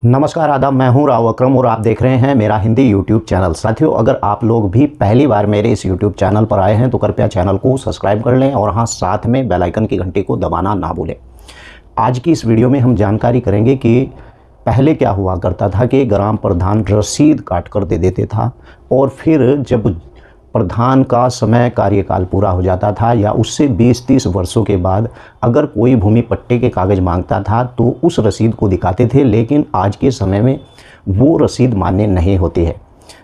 नमस्कार आदाब, मैं हूं राव अकरम और आप देख रहे हैं मेरा हिंदी यूट्यूब चैनल। साथियों, अगर आप लोग भी पहली बार मेरे इस यूट्यूब चैनल पर आए हैं तो कृपया चैनल को सब्सक्राइब कर लें और हाँ, साथ में बेल आइकन की घंटी को दबाना ना भूलें। आज की इस वीडियो में हम जानकारी करेंगे कि पहले क्या हुआ करता था कि ग्राम प्रधान रसीद काट कर दे देते था और फिर जब प्रधान का समय कार्यकाल पूरा हो जाता था या उससे 20-30 वर्षों के बाद अगर कोई भूमि पट्टे के कागज़ मांगता था तो उस रसीद को दिखाते थे, लेकिन आज के समय में वो रसीद मान्य नहीं होती है।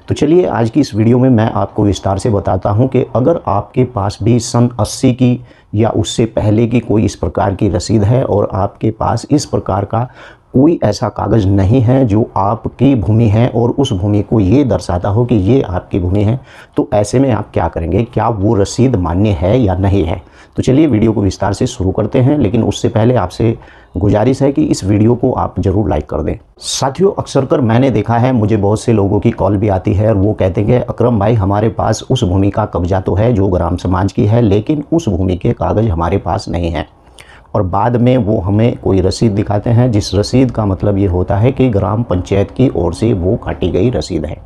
तो चलिए आज की इस वीडियो में मैं आपको विस्तार से बताता हूं कि अगर आपके पास भी सन 80 की या उससे पहले की कोई इस प्रकार की रसीद है और आपके पास इस प्रकार का कोई ऐसा कागज़ नहीं है जो आपकी भूमि है और उस भूमि को ये दर्शाता हो कि ये आपकी भूमि है, तो ऐसे में आप क्या करेंगे, क्या वो रसीद मान्य है या नहीं है। तो चलिए वीडियो को विस्तार से शुरू करते हैं, लेकिन उससे पहले आपसे गुजारिश है कि इस वीडियो को आप ज़रूर लाइक कर दें। साथियों, अक्सर कर मैंने देखा है, मुझे बहुत से लोगों की कॉल भी आती है और वो कहते हैं कि अकरम भाई, हमारे पास उस भूमि का कब्जा तो है जो ग्राम समाज की है, लेकिन उस भूमि के कागज़ हमारे पास नहीं है। और बाद में वो हमें कोई रसीद दिखाते हैं, जिस रसीद का मतलब ये होता है कि ग्राम पंचायत की ओर से वो काटी गई रसीद है।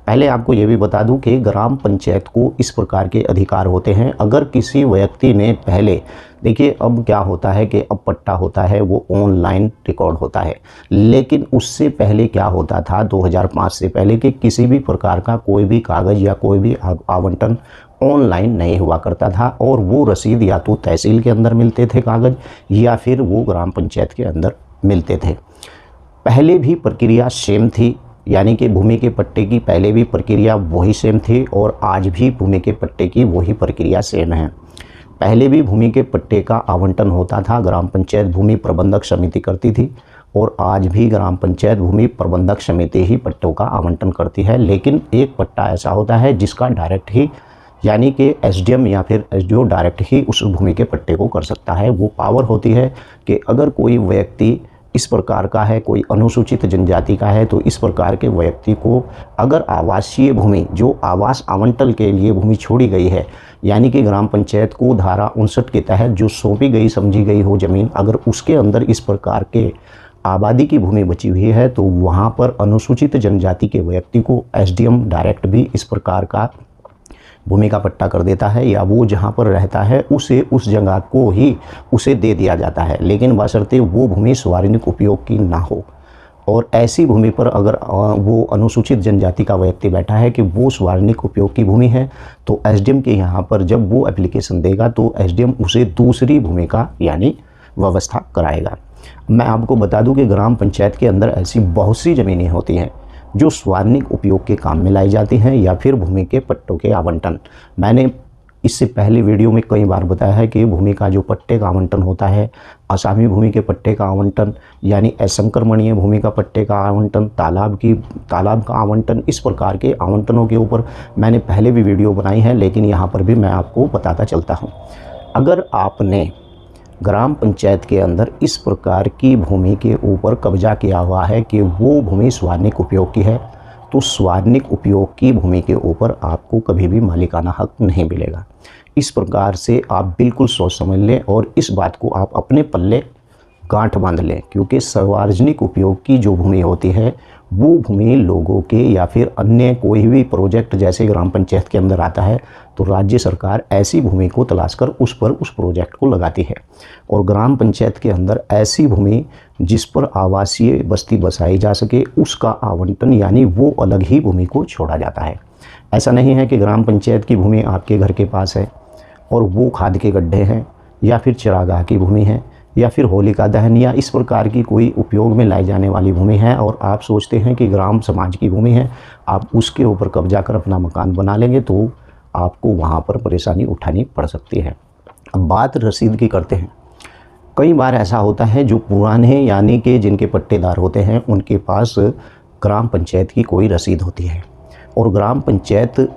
पहले आपको ये भी बता दूं कि ग्राम पंचायत को इस प्रकार के अधिकार होते हैं। अगर किसी व्यक्ति ने पहले, देखिए अब क्या होता है कि अब पट्टा होता है वो ऑनलाइन रिकॉर्ड होता है, लेकिन उससे पहले क्या होता था 2005 से पहले कि किसी भी प्रकार का कोई भी कागज़ या कोई भी आवंटन ऑनलाइन नहीं हुआ करता था और वो रसीद या तो तहसील के अंदर मिलते थे कागज़ या फिर वो ग्राम पंचायत के अंदर मिलते थे। पहले भी प्रक्रिया सेम थी, यानी कि भूमि के पट्टे की पहले भी प्रक्रिया वही सेम थी और आज भी भूमि के पट्टे की वही प्रक्रिया सेम है। पहले भी भूमि के पट्टे का आवंटन होता था, ग्राम पंचायत भूमि प्रबंधक समिति करती थी और आज भी ग्राम पंचायत भूमि प्रबंधक समिति ही पट्टों का आवंटन करती है। लेकिन एक पट्टा ऐसा होता है जिसका डायरेक्ट ही, यानी कि एसडीएम या फिर एसडीओ डायरेक्ट ही उस भूमि के पट्टे को कर सकता है। वो पावर होती है कि अगर कोई व्यक्ति इस प्रकार का है, कोई अनुसूचित जनजाति का है, तो इस प्रकार के व्यक्ति को अगर आवासीय भूमि, जो आवास आवंटन के लिए भूमि छोड़ी गई है, यानी कि ग्राम पंचायत को धारा 59 के तहत जो सौंपी गई समझी गई हो ज़मीन, अगर उसके अंदर इस प्रकार के आबादी की भूमि बची हुई है तो वहाँ पर अनुसूचित जनजाति के व्यक्ति को एसडीएम डायरेक्ट भी इस प्रकार का भूमि का पट्टा कर देता है या वो जहाँ पर रहता है उसे उस जगह को ही उसे दे दिया जाता है, लेकिन बशर्ते वो भूमि सार्वजनिक उपयोग की ना हो। और ऐसी भूमि पर अगर वो अनुसूचित जनजाति का व्यक्ति बैठा है कि वो सार्वजनिक उपयोग की भूमि है, तो एसडीएम के यहाँ पर जब वो एप्लीकेशन देगा तो एसडीएम उसे दूसरी भूमि का यानी व्यवस्था कराएगा। मैं आपको बता दूं कि ग्राम पंचायत के अंदर ऐसी बहुत सी ज़मीनें होती हैं जो सार्वजनिक उपयोग के काम में लाई जाती हैं या फिर भूमि के पट्टों के आवंटन। मैंने इससे पहले वीडियो में कई बार बताया है कि भूमि का जो पट्टे का आवंटन होता है, आसामी भूमि के पट्टे का आवंटन यानी असंक्रमणीय भूमि का पट्टे का आवंटन, तालाब का आवंटन, इस प्रकार के आवंटनों के ऊपर मैंने पहले भी वीडियो बनाई है, लेकिन यहाँ पर भी मैं आपको बताता चलता हूँ। अगर आपने ग्राम पंचायत के अंदर इस प्रकार की भूमि के ऊपर कब्जा किया हुआ है कि वो भूमि सार्वजनिक उपयोग की है, तो सार्वजनिक उपयोग की भूमि के ऊपर आपको कभी भी मालिकाना हक नहीं मिलेगा। इस प्रकार से आप बिल्कुल सोच समझ लें और इस बात को आप अपने पल्ले गांठ बांध लें, क्योंकि सार्वजनिक उपयोग की जो भूमि होती है वो भूमि लोगों के या फिर अन्य कोई भी प्रोजेक्ट जैसे ग्राम पंचायत के अंदर आता है तो राज्य सरकार ऐसी भूमि को तलाश कर उस पर उस प्रोजेक्ट को लगाती है। और ग्राम पंचायत के अंदर ऐसी भूमि जिस पर आवासीय बस्ती बसाई जा सके उसका आवंटन यानी वो अलग ही भूमि को छोड़ा जाता है। ऐसा नहीं है कि ग्राम पंचायत की भूमि आपके घर के पास है और वो खाद के गड्ढे हैं या फिर चरागाह की भूमि है या फिर होलिका दहन या इस प्रकार की कोई उपयोग में लाई जाने वाली भूमि है और आप सोचते हैं कि ग्राम समाज की भूमि है, आप उसके ऊपर कब्जा कर अपना मकान बना लेंगे तो आपको वहाँ पर परेशानी उठानी पड़ सकती है। अब बात रसीद की करते हैं। कई बार ऐसा होता है जो पुराने यानी कि जिनके पट्टेदार होते हैं उनके पास ग्राम पंचायत की कोई रसीद होती है और ग्राम पंचायत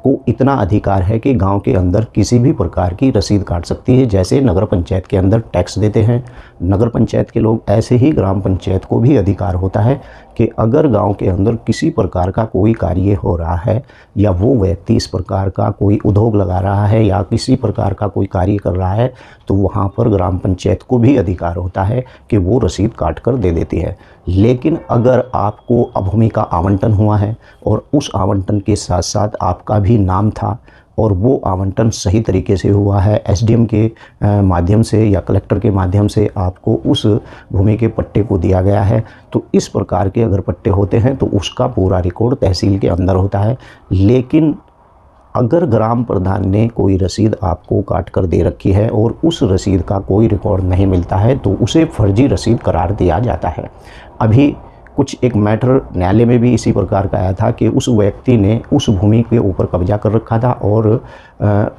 को इतना अधिकार है कि गांव के अंदर किसी भी प्रकार की रसीद काट सकती है। जैसे नगर पंचायत के अंदर टैक्स देते हैं, नगर पंचायत के लोग ऐसे ही ग्राम पंचायत को भी अधिकार होता है कि अगर गांव के अंदर किसी प्रकार का कोई कार्य हो रहा है या वो व्यक्ति इस प्रकार का कोई उद्योग लगा रहा है या किसी प्रकार का कोई कार्य कर रहा है, तो वहाँ पर ग्राम पंचायत को भी अधिकार होता है कि वो रसीद काट कर दे देती है। लेकिन अगर आपको भूमि का आवंटन हुआ है और उस आवंटन के साथ साथ आपका भी नाम था और वो आवंटन सही तरीके से हुआ है, एसडीएम के माध्यम से या कलेक्टर के माध्यम से आपको उस भूमि के पट्टे को दिया गया है, तो इस प्रकार के अगर पट्टे होते हैं तो उसका पूरा रिकॉर्ड तहसील के अंदर होता है। लेकिन अगर ग्राम प्रधान ने कोई रसीद आपको काट कर दे रखी है और उस रसीद का कोई रिकॉर्ड नहीं मिलता है तो उसे फर्जी रसीद करार दिया जाता है। अभी कुछ एक मैटर न्यायालय में भी इसी प्रकार का आया था कि उस व्यक्ति ने उस भूमि के ऊपर कब्जा कर रखा था और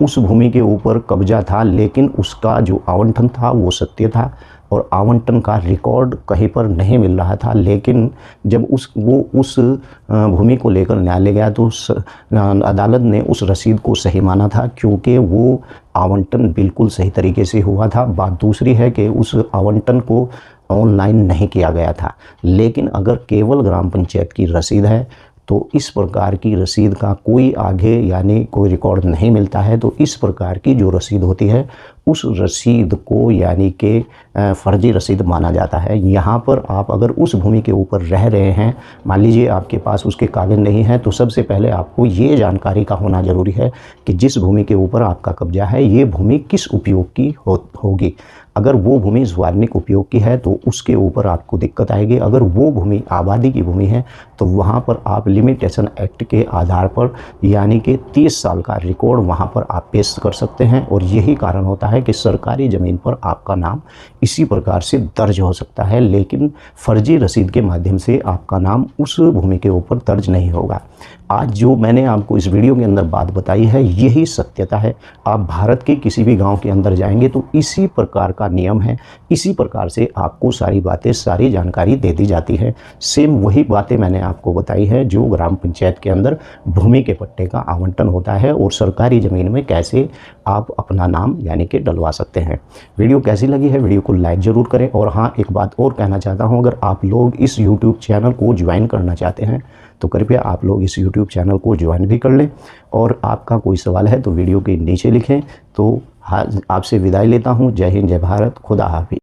उस भूमि के ऊपर कब्जा था, लेकिन उसका जो आवंटन था वो सत्य था और आवंटन का रिकॉर्ड कहीं पर नहीं मिल रहा था। लेकिन जब वो उस भूमि को लेकर न्यायालय गया तो अदालत ने उस रसीद को सही माना था, क्योंकि वो आवंटन बिल्कुल सही तरीके से हुआ था। बात दूसरी है कि उस आवंटन को ऑनलाइन नहीं किया गया था। लेकिन अगर केवल ग्राम पंचायत की रसीद है तो इस प्रकार की रसीद का कोई आगे यानी कोई रिकॉर्ड नहीं मिलता है, तो इस प्रकार की जो रसीद होती है उस रसीद को यानी कि फर्जी रसीद माना जाता है। यहाँ पर आप अगर उस भूमि के ऊपर रह रहे हैं, मान लीजिए आपके पास उसके कागज़ नहीं हैं, तो सबसे पहले आपको ये जानकारी का होना ज़रूरी है कि जिस भूमि के ऊपर आपका कब्जा है ये भूमि किस उपयोग की होगी। अगर वो भूमि सार्वजनिक उपयोग की है तो उसके ऊपर आपको दिक्कत आएगी। अगर वो भूमि आबादी की भूमि है तो वहाँ पर आप लिमिटेशन एक्ट के आधार पर यानी कि 30 साल का रिकॉर्ड वहाँ पर आप पेश कर सकते हैं। और यही कारण होता है कि सरकारी ज़मीन पर आपका नाम इसी प्रकार से दर्ज हो सकता है, लेकिन फर्जी रसीद के माध्यम से आपका नाम उस भूमि के ऊपर दर्ज नहीं होगा। आज जो मैंने आपको इस वीडियो के अंदर बात बताई है यही सत्यता है। आप भारत के किसी भी गांव के अंदर जाएंगे तो इसी प्रकार का नियम है, इसी प्रकार से आपको सारी बातें सारी जानकारी दे दी जाती है। सेम वही बातें मैंने आपको बताई है जो ग्राम पंचायत के अंदर भूमि के पट्टे का आवंटन होता है और सरकारी ज़मीन में कैसे आप अपना नाम यानी कि डलवा सकते हैं। वीडियो कैसी लगी है वीडियो को लाइक ज़रूर करें। और हाँ, एक बात और कहना चाहता हूँ, अगर आप लोग इस यूट्यूब चैनल को ज्वाइन करना चाहते हैं तो कृपया आप लोग इस यूट्यूब चैनल को ज्वाइन भी कर लें। और आपका कोई सवाल है तो वीडियो के नीचे लिखें। तो हाँ, आपसे विदाई लेता हूँ। जय हिंद, जय भारत, खुदा हाफिज़।